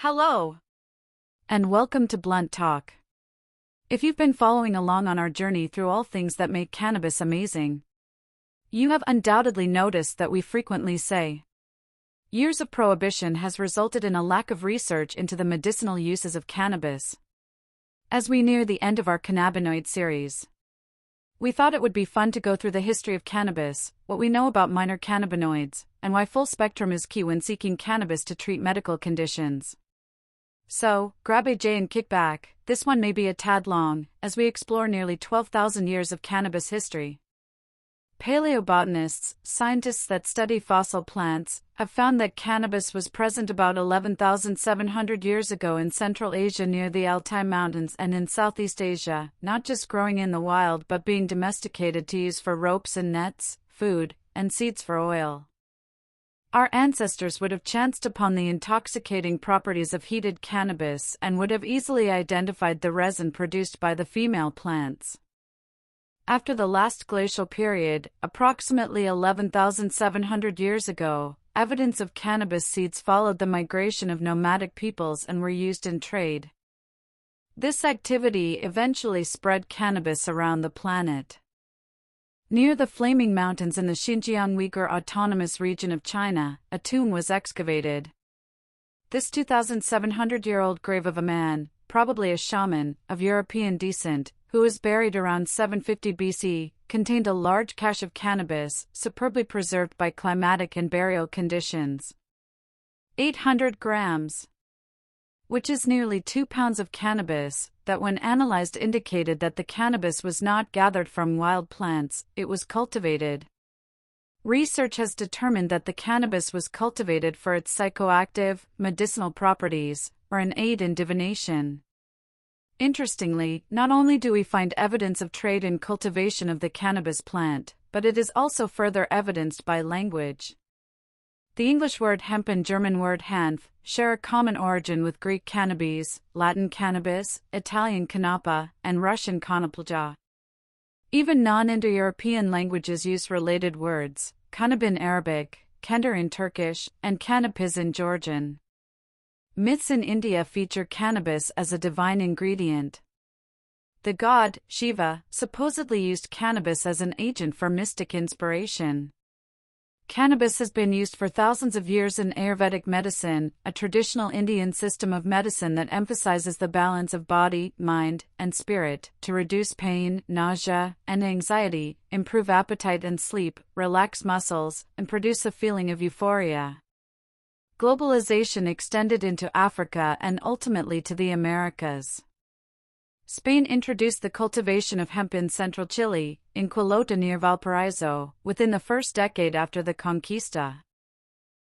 Hello, and welcome to Blunt Talk. If you've been following along on our journey through all things that make cannabis amazing, you have undoubtedly noticed that we frequently say, years of prohibition has resulted in a lack of research into the medicinal uses of cannabis. As we near the end of our Cannabinoid series, we thought it would be fun to go through the history of cannabis, what we know about minor cannabinoids, and why full spectrum is key when seeking cannabis to treat medical conditions. So, grab a J and kick back. This one may be a tad long, as we explore nearly 12,000 years of cannabis history. Paleobotanists, scientists that study fossil plants, have found that cannabis was present about 11,700 years ago in Central Asia near the Altai Mountains and in Southeast Asia, not just growing in the wild but being domesticated to use for ropes and nets, food, and seeds for oil. Our ancestors would have chanced upon the intoxicating properties of heated cannabis and would have easily identified the resin produced by the female plants. After the last glacial period, approximately 11,700 years ago, evidence of cannabis seeds followed the migration of nomadic peoples and were used in trade. This activity eventually spread cannabis around the planet. Near the Flaming Mountains in the Xinjiang Uyghur Autonomous Region of China, a tomb was excavated. This 2,700-year-old grave of a man, probably a shaman, of European descent, who was buried around 750 BC, contained a large cache of cannabis, superbly preserved by climatic and burial conditions. 800 grams, which is nearly 2 pounds of cannabis, that when analyzed indicated that the cannabis was not gathered from wild plants, it was cultivated. Research has determined that the cannabis was cultivated for its psychoactive, medicinal properties, or an aid in divination. Interestingly, not only do we find evidence of trade and cultivation of the cannabis plant, but it is also further evidenced by language. The English word hemp and German word hanf share a common origin with Greek cannabis, Latin cannabis, Italian canapa, and Russian konoplja. Even non-Indo-European languages use related words, kanab in Arabic, kender in Turkish, and canapis in Georgian. Myths in India feature cannabis as a divine ingredient. The god, Shiva, supposedly used cannabis as an agent for mystic inspiration. Cannabis has been used for thousands of years in Ayurvedic medicine, a traditional Indian system of medicine that emphasizes the balance of body, mind, and spirit, to reduce pain, nausea, and anxiety, improve appetite and sleep, relax muscles, and produce a feeling of euphoria. Globalization extended into Africa and ultimately to the Americas. Spain introduced the cultivation of hemp in central Chile, in Quilota near Valparaiso, within the first decade after the Conquista.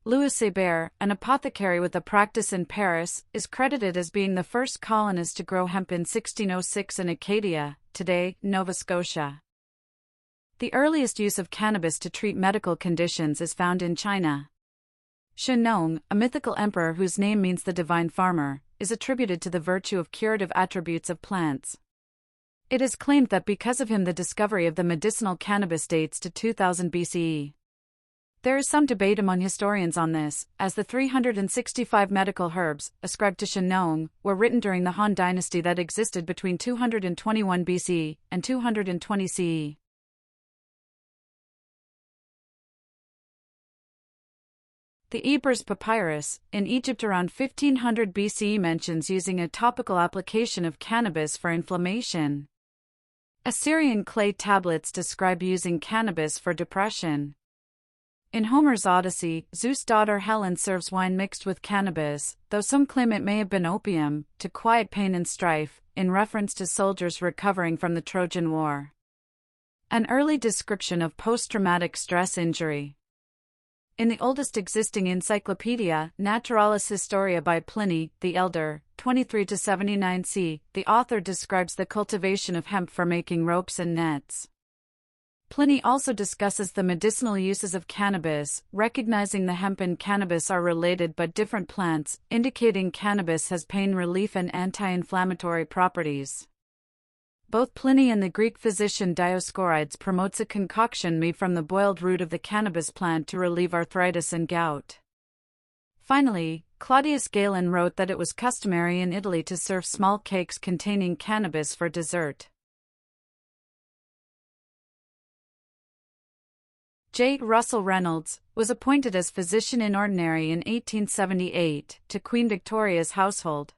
Louis Hébert, an apothecary with a practice in Paris, is credited as being the first colonist to grow hemp in 1606 in Acadia, today, Nova Scotia. The earliest use of cannabis to treat medical conditions is found in China. Shennong, a mythical emperor whose name means the divine farmer, is attributed to the virtue of curative attributes of plants. It is claimed that because of him the discovery of the medicinal cannabis dates to 2000 BCE. There is some debate among historians on this, as the 365 medical herbs, ascribed to Shennong, were written during the Han dynasty that existed between 221 BC and 220 CE. The Ebers Papyrus, in Egypt around 1500 BCE mentions using a topical application of cannabis for inflammation. Assyrian clay tablets describe using cannabis for depression. In Homer's Odyssey, Zeus' daughter Helen serves wine mixed with cannabis, though some claim it may have been opium, to quiet pain and strife, in reference to soldiers recovering from the Trojan War. An early description of post-traumatic stress injury. In the oldest existing encyclopedia, Naturalis Historia by Pliny, the Elder, 23-79 c., the author describes the cultivation of hemp for making ropes and nets. Pliny also discusses the medicinal uses of cannabis, recognizing the hemp and cannabis are related but different plants, indicating cannabis has pain relief and anti-inflammatory properties. Both Pliny and the Greek physician Dioscorides promotes a concoction made from the boiled root of the cannabis plant to relieve arthritis and gout. Finally, Claudius Galen wrote that it was customary in Italy to serve small cakes containing cannabis for dessert. J. Russell Reynolds was appointed as physician in ordinary in 1878 to Queen Victoria's household.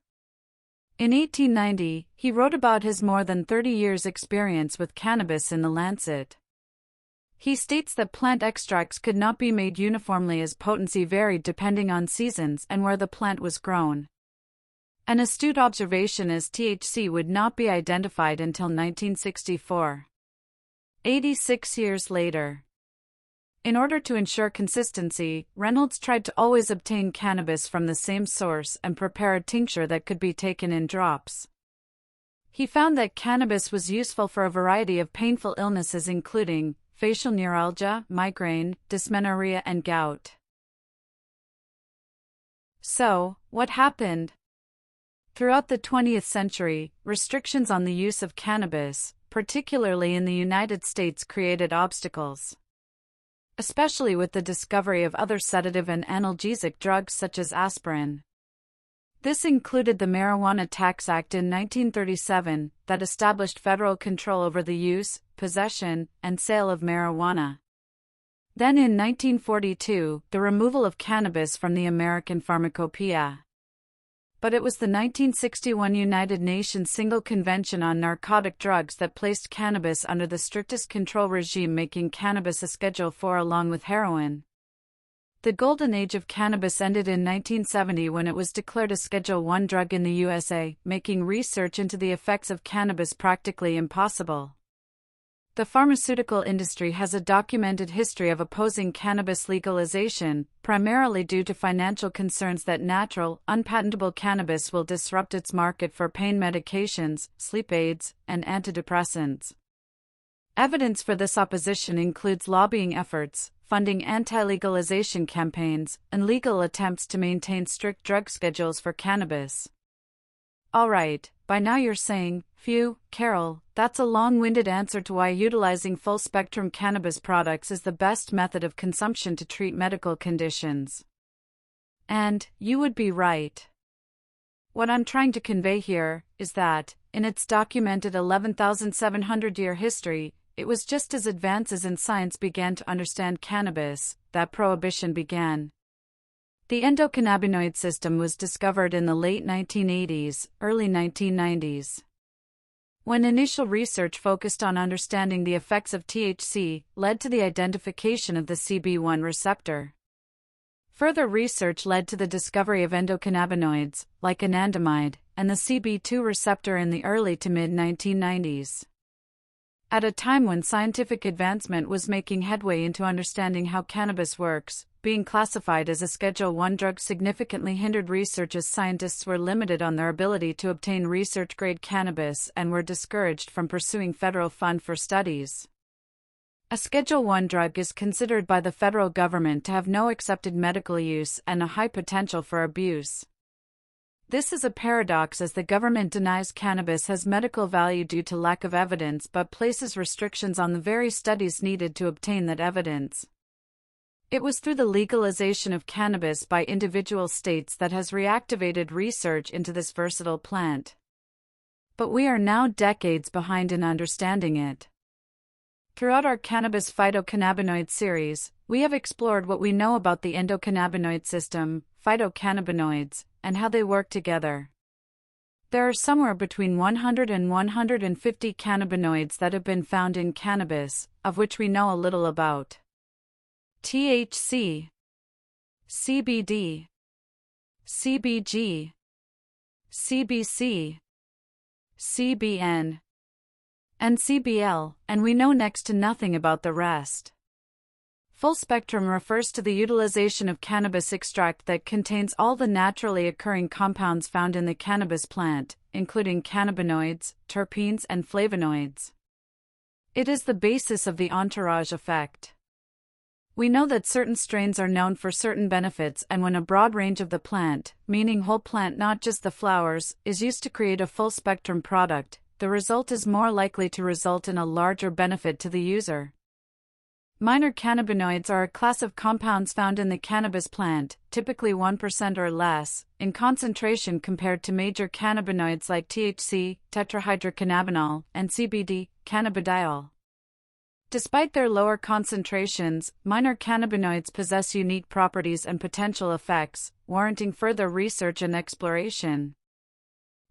In 1890, he wrote about his more than 30 years' experience with cannabis in The Lancet. He states that plant extracts could not be made uniformly as potency varied depending on seasons and where the plant was grown. An astute observation as THC would not be identified until 1964. 86 years later. In order to ensure consistency, Reynolds tried to always obtain cannabis from the same source and prepare a tincture that could be taken in drops. He found that cannabis was useful for a variety of painful illnesses including facial neuralgia, migraine, dysmenorrhea, and gout. So, what happened? Throughout the 20th century, restrictions on the use of cannabis, particularly in the United States, created obstacles. Especially with the discovery of other sedative and analgesic drugs such as aspirin. This included the Marijuana Tax Act in 1937 that established federal control over the use, possession, and sale of marijuana. Then in 1942, the removal of cannabis from the American Pharmacopoeia. But it was the 1961 United Nations Single Convention on Narcotic Drugs that placed cannabis under the strictest control regime, making cannabis a Schedule IV along with heroin. The golden age of cannabis ended in 1970 when it was declared a Schedule I drug in the USA, making research into the effects of cannabis practically impossible. The pharmaceutical industry has a documented history of opposing cannabis legalization, primarily due to financial concerns that natural, unpatentable cannabis will disrupt its market for pain medications, sleep aids, and antidepressants. Evidence for this opposition includes lobbying efforts, funding anti-legalization campaigns, and legal attempts to maintain strict drug schedules for cannabis. Alright, by now you're saying, phew, Carol, that's a long-winded answer to why utilizing full-spectrum cannabis products is the best method of consumption to treat medical conditions. And you would be right. What I'm trying to convey here is that, in its documented 11,700-year history, it was just as advances in science began to understand cannabis that Prohibition began. The endocannabinoid system was discovered in the late 1980s, early 1990s. When initial research focused on understanding the effects of THC, led to the identification of the CB1 receptor. Further research led to the discovery of endocannabinoids, like anandamide, and the CB2 receptor in the early to mid-1990s. At a time when scientific advancement was making headway into understanding how cannabis works, being classified as a Schedule I drug significantly hindered research as scientists were limited on their ability to obtain research-grade cannabis and were discouraged from pursuing federal funds for studies. A Schedule I drug is considered by the federal government to have no accepted medical use and a high potential for abuse. This is a paradox as the government denies cannabis has medical value due to lack of evidence but places restrictions on the very studies needed to obtain that evidence. It was through the legalization of cannabis by individual states that has reactivated research into this versatile plant. But we are now decades behind in understanding it. Throughout our Cannabis Phytocannabinoid series, we have explored what we know about the endocannabinoid system, phytocannabinoids, and how they work together. There are somewhere between 100 and 150 cannabinoids that have been found in cannabis, of which we know a little about. THC, CBD, CBG, CBC, CBN, and CBL, and we know next to nothing about the rest. Full spectrum refers to the utilization of cannabis extract that contains all the naturally occurring compounds found in the cannabis plant, including cannabinoids, terpenes, and flavonoids. It is the basis of the entourage effect. We know that certain strains are known for certain benefits, and when a broad range of the plant, meaning whole plant not just the flowers, is used to create a full spectrum product, the result is more likely to result in a larger benefit to the user. Minor cannabinoids are a class of compounds found in the cannabis plant, typically 1% or less, in concentration compared to major cannabinoids like THC, tetrahydrocannabinol, and CBD, cannabidiol. Despite their lower concentrations, minor cannabinoids possess unique properties and potential effects, warranting further research and exploration.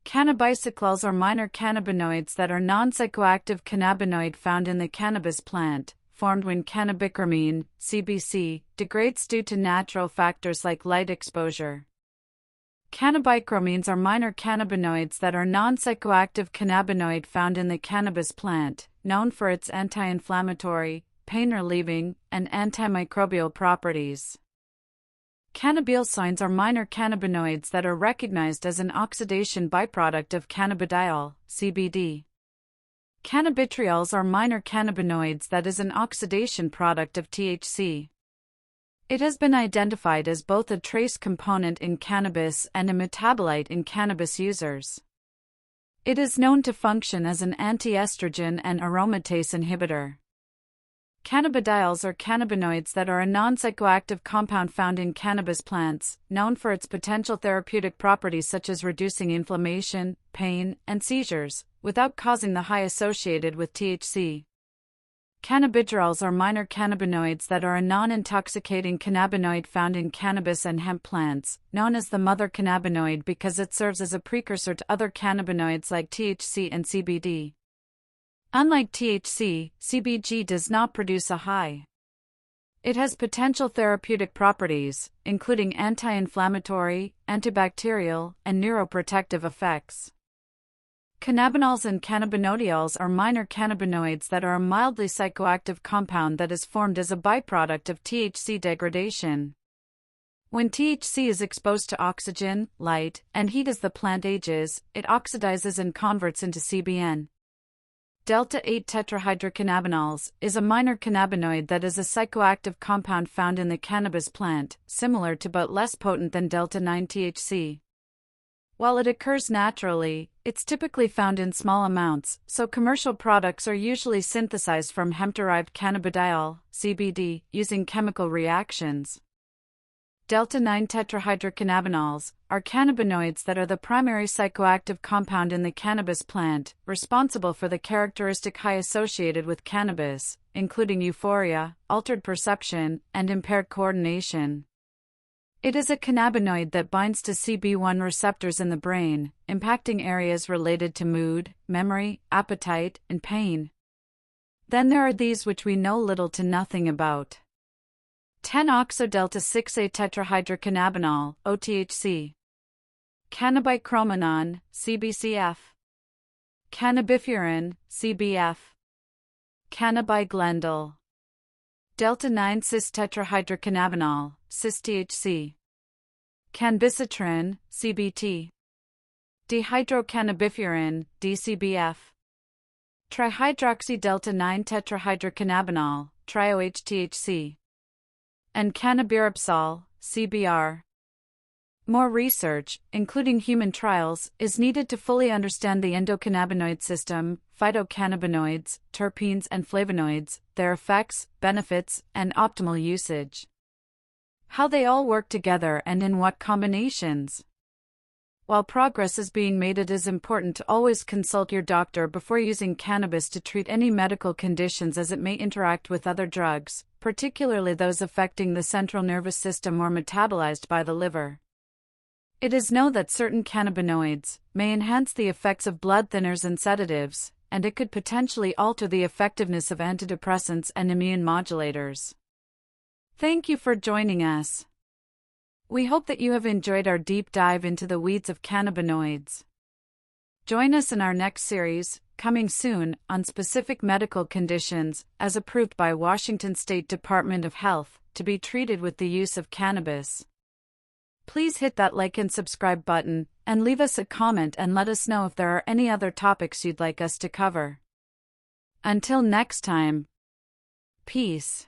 Cannabicyclols are minor cannabinoids that are non-psychoactive cannabinoid found in the cannabis plant, formed when cannabichromine, CBC, degrades due to natural factors like light exposure. Cannabichromines are minor cannabinoids that are non-psychoactive cannabinoid found in the cannabis plant, known for its anti-inflammatory, pain-relieving, and antimicrobial properties. Cannabinoids are minor cannabinoids that are recognized as an oxidation byproduct of cannabidiol, CBD. Cannabitriols are minor cannabinoids that is an oxidation product of THC. It has been identified as both a trace component in cannabis and a metabolite in cannabis users. It is known to function as an anti-estrogen and aromatase inhibitor. Cannabidiols are cannabinoids that are a non-psychoactive compound found in cannabis plants, known for its potential therapeutic properties such as reducing inflammation, pain, and seizures, without causing the high associated with THC. Cannabidiols are minor cannabinoids that are a non-intoxicating cannabinoid found in cannabis and hemp plants, known as the mother cannabinoid because it serves as a precursor to other cannabinoids like THC and CBD. Unlike THC, CBG does not produce a high. It has potential therapeutic properties, including anti-inflammatory, antibacterial, and neuroprotective effects. Cannabinols and cannabinodiols are minor cannabinoids that are a mildly psychoactive compound that is formed as a byproduct of THC degradation. When THC is exposed to oxygen, light, and heat as the plant ages, it oxidizes and converts into CBN. Delta-8 tetrahydrocannabinols is a minor cannabinoid that is a psychoactive compound found in the cannabis plant, similar to but less potent than delta-9 THC. While it occurs naturally, it's typically found in small amounts, so commercial products are usually synthesized from hemp-derived cannabidiol, CBD, using chemical reactions. Delta-9 tetrahydrocannabinols are cannabinoids that are the primary psychoactive compound in the cannabis plant, responsible for the characteristic high associated with cannabis, including euphoria, altered perception, and impaired coordination. It is a cannabinoid that binds to CB1 receptors in the brain, impacting areas related to mood, memory, appetite, and pain. Then there are these which we know little to nothing about. 10-oxodelta-6A tetrahydrocannabinol, OTHC. Cannabichrominone, CBCF. Cannabifurin, CBF. Cannabiglendol. Delta-9 cis-tetrahydrocannabinol, cis-THC. Canbicitrin, CBT. Dihydrocannabifurin, DCBF. Trihydroxydelta-9 tetrahydrocannabinol, TRIO-HTHC. And cannabiropsol, CBR. More research, including human trials, is needed to fully understand the endocannabinoid system, phytocannabinoids, terpenes and flavonoids, their effects, benefits, and optimal usage. How they all work together and in what combinations. While progress is being made, it is important to always consult your doctor before using cannabis to treat any medical conditions, as it may interact with other drugs, particularly those affecting the central nervous system or metabolized by the liver. It is known that certain cannabinoids may enhance the effects of blood thinners and sedatives, and it could potentially alter the effectiveness of antidepressants and immune modulators. Thank you for joining us. We hope that you have enjoyed our deep dive into the weeds of cannabinoids. Join us in our next series, coming soon, on specific medical conditions, as approved by Washington State Department of Health, to be treated with the use of cannabis. Please hit that like and subscribe button, and leave us a comment and let us know if there are any other topics you'd like us to cover. Until next time. Peace.